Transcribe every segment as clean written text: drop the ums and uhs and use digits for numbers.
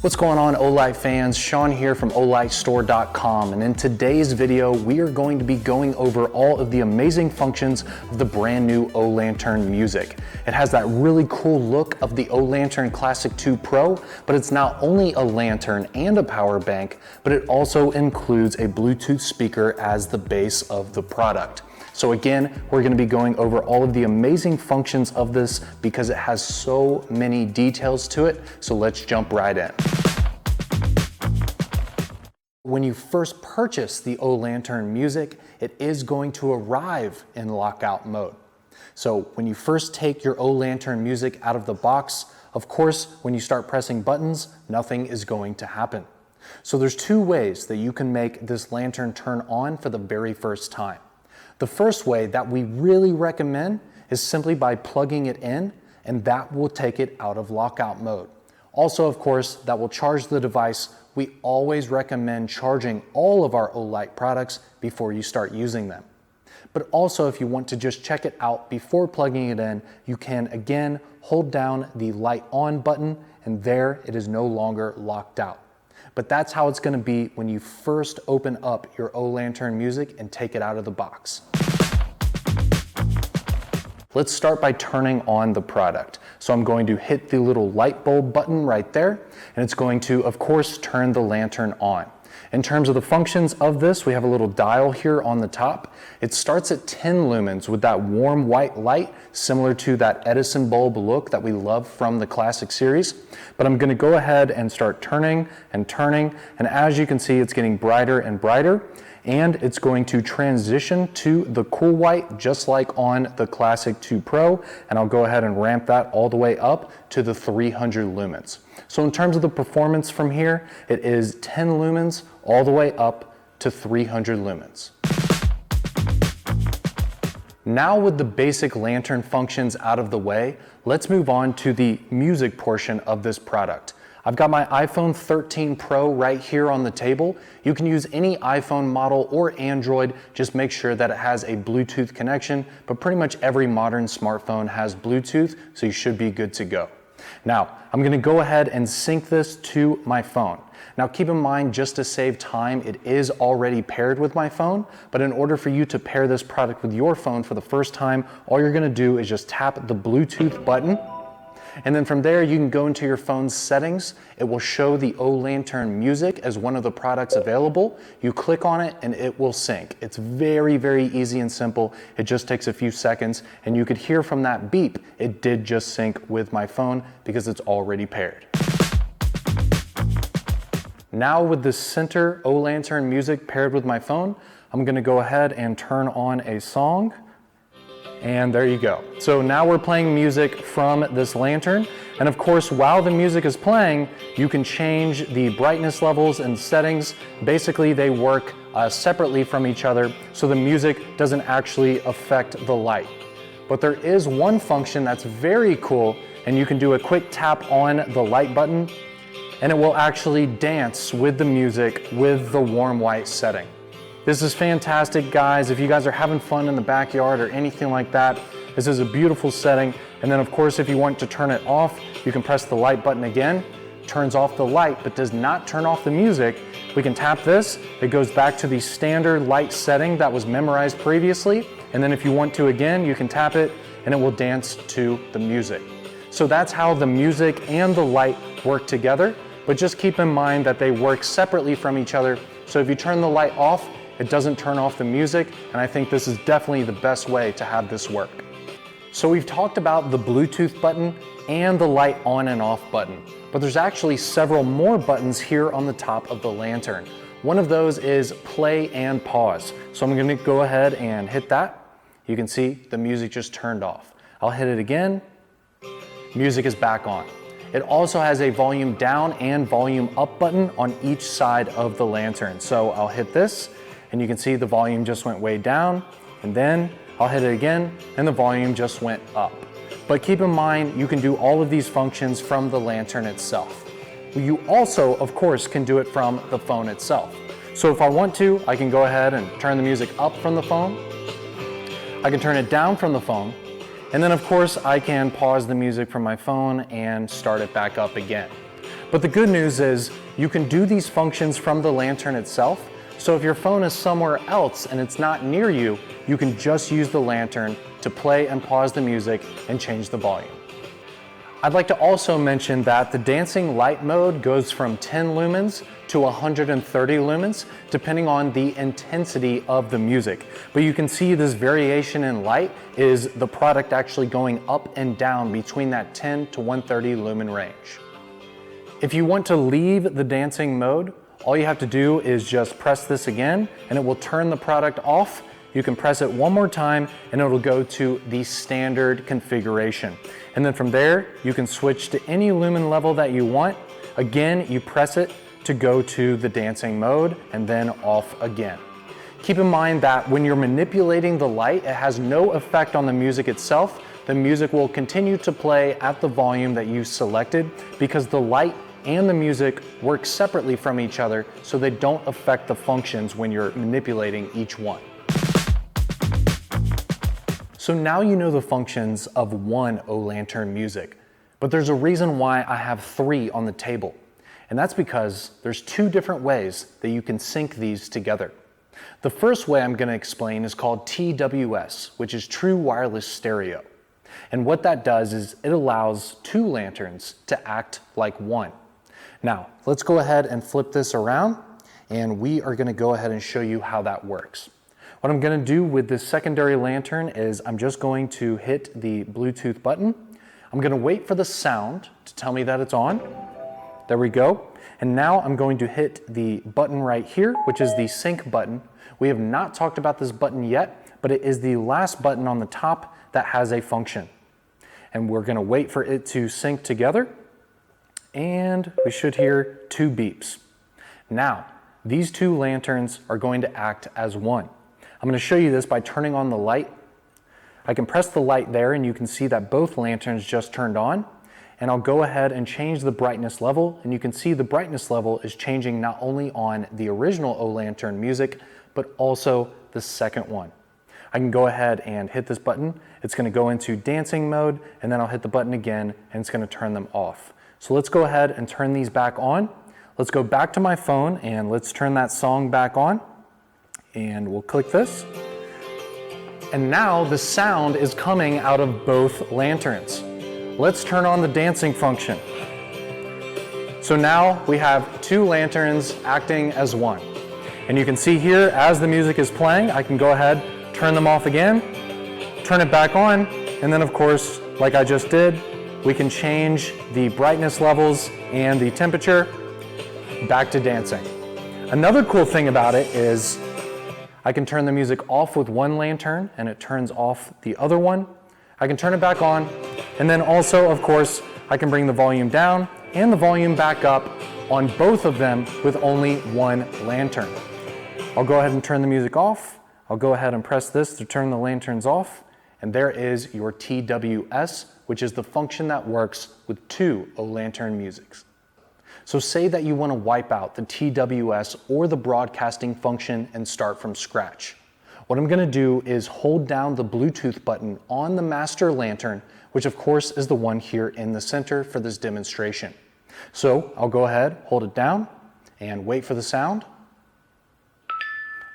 What's going on, Olight fans? Sean here from OlightStore.com, and in today's video we are going to be going over all of the amazing functions of the brand new Olantern Music. It has that really cool look of the Olantern Classic 2 Pro, but it's not only a lantern and a power bank, but it also includes a Bluetooth speaker as the base of the product. So again, we're going to be going over all of the amazing functions of this because it has so many details to it. So let's jump right in. When you first purchase the Olantern Music, it is going to arrive in lockout mode. So when you first take your Olantern Music out of the box, of course, when you start pressing buttons, nothing is going to happen. So there's two ways that you can make this lantern turn on for the very first time. The first way that we really recommend is simply by plugging it in, and that will take it out of lockout mode. Also, of course, that will charge the device. We always recommend charging all of our Olight products before you start using them. But also, if you want to just check it out before plugging it in, you can again hold down the light on button, and there it is no longer locked out. But that's how it's going to be when you first open up your Olantern Music and take it out of the box. Let's start by turning on the product. So I'm going to hit the little light bulb button right there, and it's going to, of course, turn the lantern on. In terms of the functions of this, we have a little dial here on the top. It starts at 10 lumens with that warm white light, similar to that Edison bulb look that we love from the Classic series. But I'm going to go ahead and start turning, and as you can see, it's getting brighter and brighter, and it's going to transition to the cool white just like on the Classic 2 Pro, and I'll go ahead and ramp that all the way up to the 300 lumens. So in terms of the performance from here, it is 10 lumens all the way up to 300 lumens. Now with the basic lantern functions out of the way, let's move on to the music portion of this product. I've got my iPhone 13 Pro right here on the table. You can use any iPhone model or Android, just make sure that it has a Bluetooth connection, but pretty much every modern smartphone has Bluetooth, so you should be good to go. Now, I'm going to go ahead and sync this to my phone. Now keep in mind, just to save time, it is already paired with my phone, but in order for you to pair this product with your phone for the first time, all you're going to do is just tap the Bluetooth button, and then from there you can go into your phone's settings. It will show the Olantern Music as one of the products available. You click on it and it will sync. It's very, very easy and simple. It just takes a few seconds, and you could hear from that beep, it did just sync with my phone because it's already paired. Now with the center Olantern Music paired with my phone, I'm going to go ahead and turn on a song. And there you go. So now we're playing music from this lantern. And of course, while the music is playing, you can change the brightness levels and settings. Basically, they work separately from each other, so the music doesn't actually affect the light. But there is one function that's very cool, and you can do a quick tap on the light button, and it will actually dance with the music with the warm white setting. This is fantastic, guys. If you guys are having fun in the backyard or anything like that, this is a beautiful setting. And then of course, if you want to turn it off, you can press the light button again. Turns off the light, but does not turn off the music. We can tap this. It goes back to the standard light setting that was memorized previously. And then if you want to again, you can tap it and it will dance to the music. So that's how the music and the light work together. But just keep in mind that they work separately from each other. So if you turn the light off, it doesn't turn off the music, and I think this is definitely the best way to have this work. So we've talked about the Bluetooth button and the light on and off button, but there's actually several more buttons here on the top of the lantern. One of those is play and pause. So I'm gonna go ahead and hit that. You can see the music just turned off. I'll hit it again, music is back on. It also has a volume down and volume up button on each side of the lantern. So I'll hit this, and you can see the volume just went way down, and then I'll hit it again and the volume just went up. But keep in mind, you can do all of these functions from the lantern itself. You also, of course, can do it from the phone itself. So if I want to, I can go ahead and turn the music up from the phone. I can turn it down from the phone. And then of course, I can pause the music from my phone and start it back up again. But the good news is you can do these functions from the lantern itself. So if your phone is somewhere else and it's not near you, you can just use the lantern to play and pause the music and change the volume. I'd like to also mention that the dancing light mode goes from 10 lumens to 130 lumens, depending on the intensity of the music. But you can see this variation in light is the product actually going up and down between that 10 to 130 lumen range. If you want to leave the dancing mode, all you have to do is just press this again and it will turn the product off. You can press it one more time and it'll go to the standard configuration. And then from there, you can switch to any lumen level that you want. Again, you press it to go to the dancing mode and then off again. Keep in mind that when you're manipulating the light, it has no effect on the music itself. The music will continue to play at the volume that you selected because the light and the music work separately from each other, so they don't affect the functions when you're manipulating each one. So now you know the functions of one Olantern music, but there's a reason why I have 3 on the table. And that's because there's 2 different ways that you can sync these together. The first way I'm going to explain is called TWS, which is True Wireless Stereo. And what that does is it allows 2 lanterns to act like one. Now, let's go ahead and flip this around, and we are going to go ahead and show you how that works. What I'm going to do with this secondary lantern is I'm just going to hit the Bluetooth button. I'm going to wait for the sound to tell me that it's on. There we go. And now I'm going to hit the button right here, which is the sync button. We have not talked about this button yet, but it is the last button on the top that has a function. And we're going to wait for it to sync together. And we should hear 2 beeps. Now, these 2 lanterns are going to act as one. I'm going to show you this by turning on the light. I can press the light there and you can see that both lanterns just turned on. And I'll go ahead and change the brightness level, and you can see the brightness level is changing not only on the original Olantern music, but also the second one. I can go ahead and hit this button. It's going to go into dancing mode, and then I'll hit the button again and it's going to turn them off. So let's go ahead and turn these back on. Let's go back to my phone and let's turn that song back on. And we'll click this. And now the sound is coming out of both lanterns. Let's turn on the dancing function. So now we have 2 lanterns acting as one. And you can see here, as the music is playing, I can go ahead, turn them off again, turn it back on, and then of course, like I just did, we can change the brightness levels and the temperature back to dancing. Another cool thing about it is I can turn the music off with one lantern and it turns off the other one. I can turn it back on, and then also, of course, I can bring the volume down and the volume back up on both of them with only one lantern. I'll go ahead and turn the music off. I'll go ahead and press this to turn the lanterns off, and there is your TWS, which is the function that works with 2 Olantern musics. So say that you want to wipe out the TWS or the broadcasting function and start from scratch. What I'm going to do is hold down the Bluetooth button on the master lantern, which of course is the one here in the center for this demonstration. So I'll go ahead, hold it down, and wait for the sound.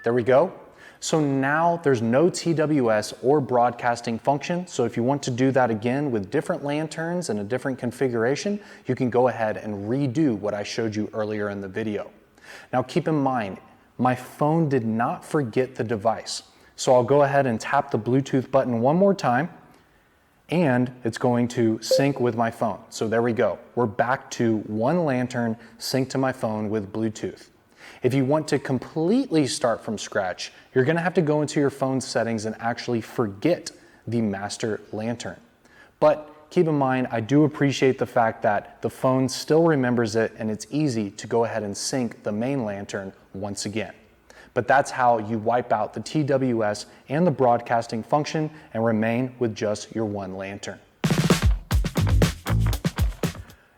There we go. So now there's no TWS or broadcasting function. So if you want to do that again with different lanterns and a different configuration, you can go ahead and redo what I showed you earlier in the video. Now keep in mind, my phone did not forget the device. So I'll go ahead and tap the Bluetooth button one more time, and it's going to sync with my phone. So there we go. We're back to one lantern synced to my phone with Bluetooth. If you want to completely start from scratch, you're going to have to go into your phone settings and actually forget the master lantern. But keep in mind, I do appreciate the fact that the phone still remembers it and it's easy to go ahead and sync the main lantern once again. But that's how you wipe out the TWS and the broadcasting function and remain with just your one lantern.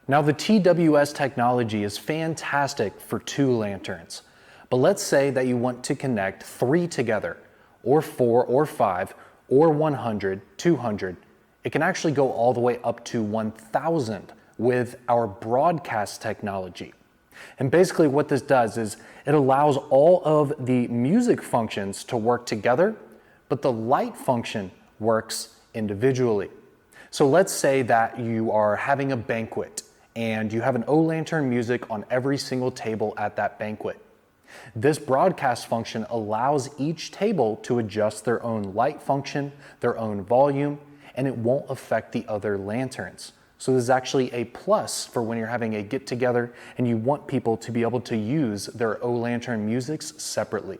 Now the TWS technology is fantastic for 2 lanterns, but let's say that you want to connect 3 together, or 4 or 5, or 100, 200. It can actually go all the way up to 1,000 with our broadcast technology. And basically what this does is it allows all of the music functions to work together, but the light function works individually. So let's say that you are having a banquet and you have an Olantern music on every single table at that banquet. This broadcast function allows each table to adjust their own light function, their own volume, and it won't affect the other lanterns. So this is actually a plus for when you're having a get together and you want people to be able to use their Olantern musics separately.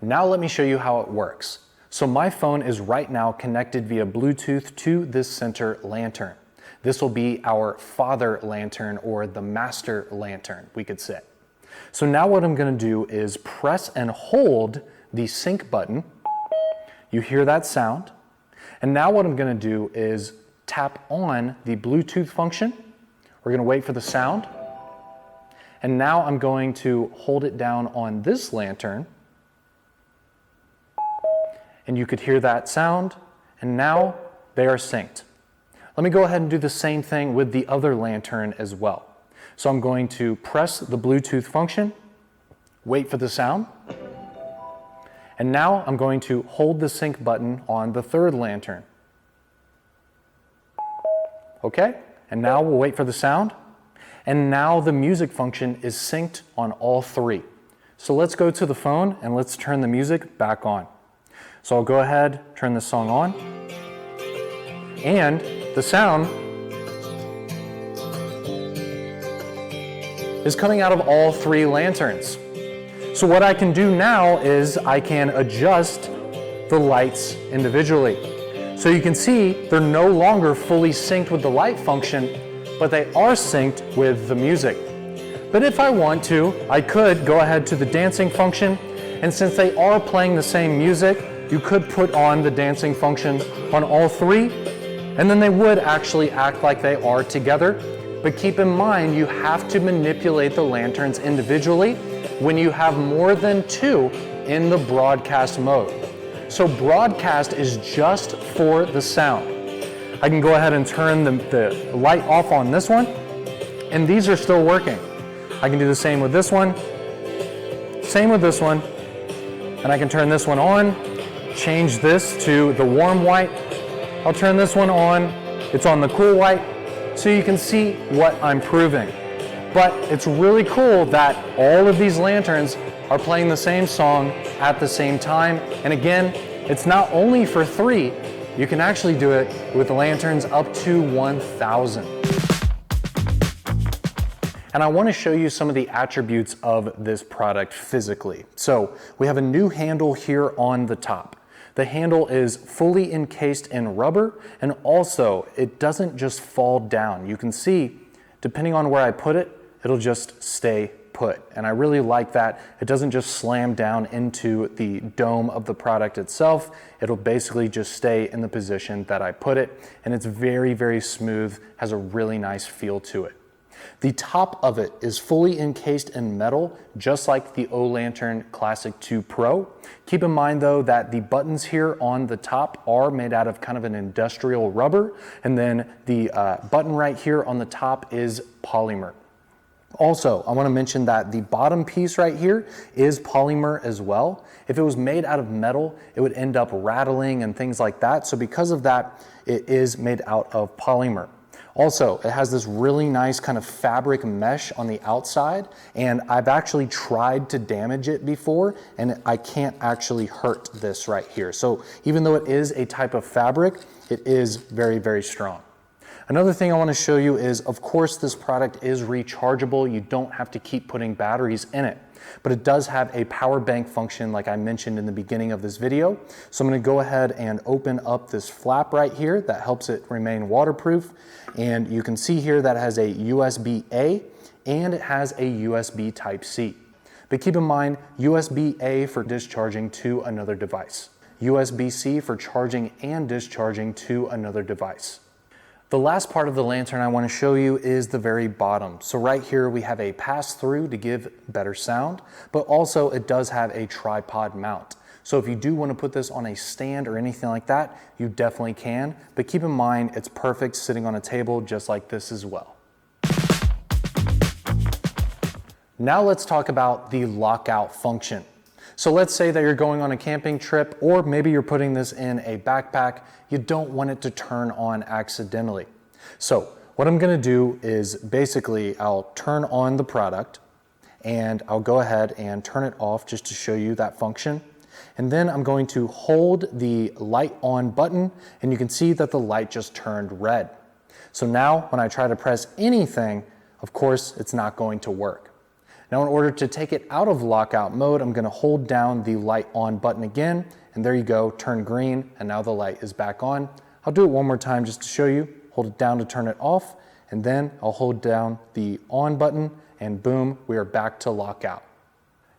Now let me show you how it works. So my phone is right now connected via Bluetooth to this center lantern. This will be our father lantern, or the master lantern, we could say. So now what I'm going to do is press and hold the sync button. You hear that sound. And now what I'm going to do is tap on the Bluetooth function. We're going to wait for the sound. And now I'm going to hold it down on this lantern. And you could hear that sound. And now they are synced. Let me go ahead and do the same thing with the other lantern as well. So I'm going to press the Bluetooth function, wait for the sound, and now I'm going to hold the sync button on the third lantern. Okay, and now we'll wait for the sound, and now the music function is synced on all three. So let's go to the phone and let's turn the music back on. So I'll go ahead, turn the song on, and the sound is coming out of all three lanterns. So what I can do now is I can adjust the lights individually. So you can see they're no longer fully synced with the light function, but they are synced with the music. But if I want to, I could go ahead to the dancing function, and since they are playing the same music, you could put on the dancing function on all three, and then they would actually act like they are together. But keep in mind, you have to manipulate the lanterns individually when you have more than two in the broadcast mode. So broadcast is just for the sound. I can go ahead and turn the light off on this one, and these are still working. I can do the same with this one, same with this one, and I can turn this one on, change this to the warm white. I'll turn this one on, it's on the cool white, so you can see what I'm proving. But it's really cool that all of these lanterns are playing the same song at the same time. And again, it's not only for three, you can actually do it with lanterns up to 1,000. And I want to show you some of the attributes of this product physically. So we have a new handle here on the top. The handle is fully encased in rubber, and also it doesn't just fall down. You can see, depending on where I put it, it'll just stay put. And I really like that. It doesn't just slam down into the dome of the product itself. It'll basically just stay in the position that I put it. And it's very, very smooth, has a really nice feel to it. The top of it is fully encased in metal, just like the Olantern Classic 2 Pro. Keep in mind though that the buttons here on the top are made out of kind of an industrial rubber, and then the button right here on the top is polymer. Also, I want to mention that the bottom piece right here is polymer as well. If it was made out of metal, it would end up rattling and things like that. So because of that, it is made out of polymer. Also, it has this really nice kind of fabric mesh on the outside, and I've actually tried to damage it before, and I can't actually hurt this right here. So even though it is a type of fabric, it is very, very strong. Another thing I want to show you is, of course, this product is rechargeable. You don't have to keep putting batteries in it, but it does have a power bank function like I mentioned in the beginning of this video. So I'm going to go ahead and open up this flap right here that helps it remain waterproof. And you can see here that it has a USB-A and it has a USB Type-C. But keep in mind, USB-A for discharging to another device. USB-C for charging and discharging to another device. The last part of the lantern I want to show you is the very bottom. So right here we have a pass-through to give better sound, but also it does have a tripod mount. So if you do want to put this on a stand or anything like that, you definitely can, but keep in mind it's perfect sitting on a table just like this as well. Now let's talk about the lockout function. So let's say that you're going on a camping trip, or maybe you're putting this in a backpack. You don't want it to turn on accidentally. So what I'm gonna do is basically I'll turn on the product and I'll go ahead and turn it off just to show you that function. And then I'm going to hold the light on button and you can see that the light just turned red. So now when I try to press anything, of course, it's not going to work. Now in order to take it out of lockout mode, I'm gonna hold down the light on button again, and there you go, turn green, and now the light is back on. I'll do it one more time just to show you. Hold it down to turn it off, and then I'll hold down the on button, and boom, we are back to lockout.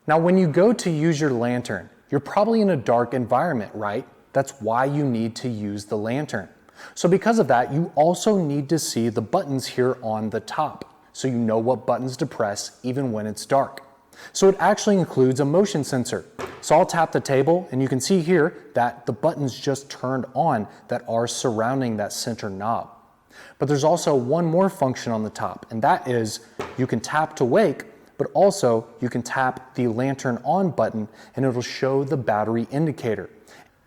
Now when you go to use your lantern, you're probably in a dark environment, right? That's why you need to use the lantern. So because of that, you also need to see the buttons here on the top, so you know what buttons to press even when it's dark. So it actually includes a motion sensor. So I'll tap the table and you can see here that the buttons just turned on that are surrounding that center knob. But there's also one more function on the top, and that is you can tap to wake, but also you can tap the lantern on button and it'll show the battery indicator.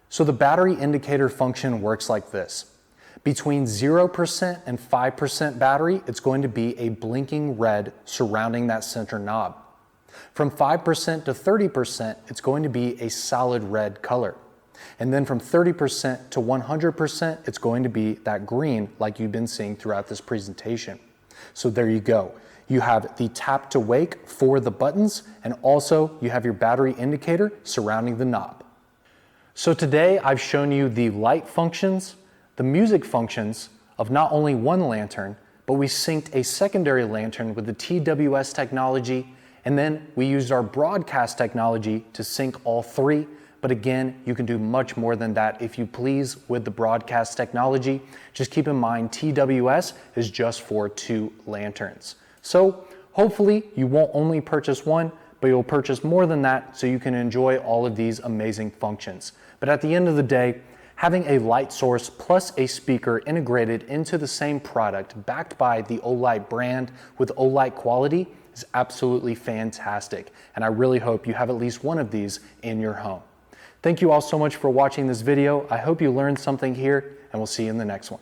So the battery indicator function works like this. Between 0% and 5% battery, it's going to be a blinking red surrounding that center knob. From 5% to 30%, it's going to be a solid red color. And then from 30% to 100%, it's going to be that green like you've been seeing throughout this presentation. So there you go. You have the tap to wake for the buttons, and also you have your battery indicator surrounding the knob. So today I've shown you the light functions, the music functions of not only one lantern, but we synced a secondary lantern with the TWS technology, and then we used our broadcast technology to sync all three. But again, you can do much more than that if you please with the broadcast technology. Just keep in mind TWS is just for 2 lanterns. So hopefully you won't only purchase one, but you'll purchase more than that so you can enjoy all of these amazing functions. But at the end of the day, having a light source plus a speaker integrated into the same product backed by the Olight brand with Olight quality is absolutely fantastic. And I really hope you have at least one of these in your home. Thank you all so much for watching this video. I hope you learned something here, and we'll see you in the next one.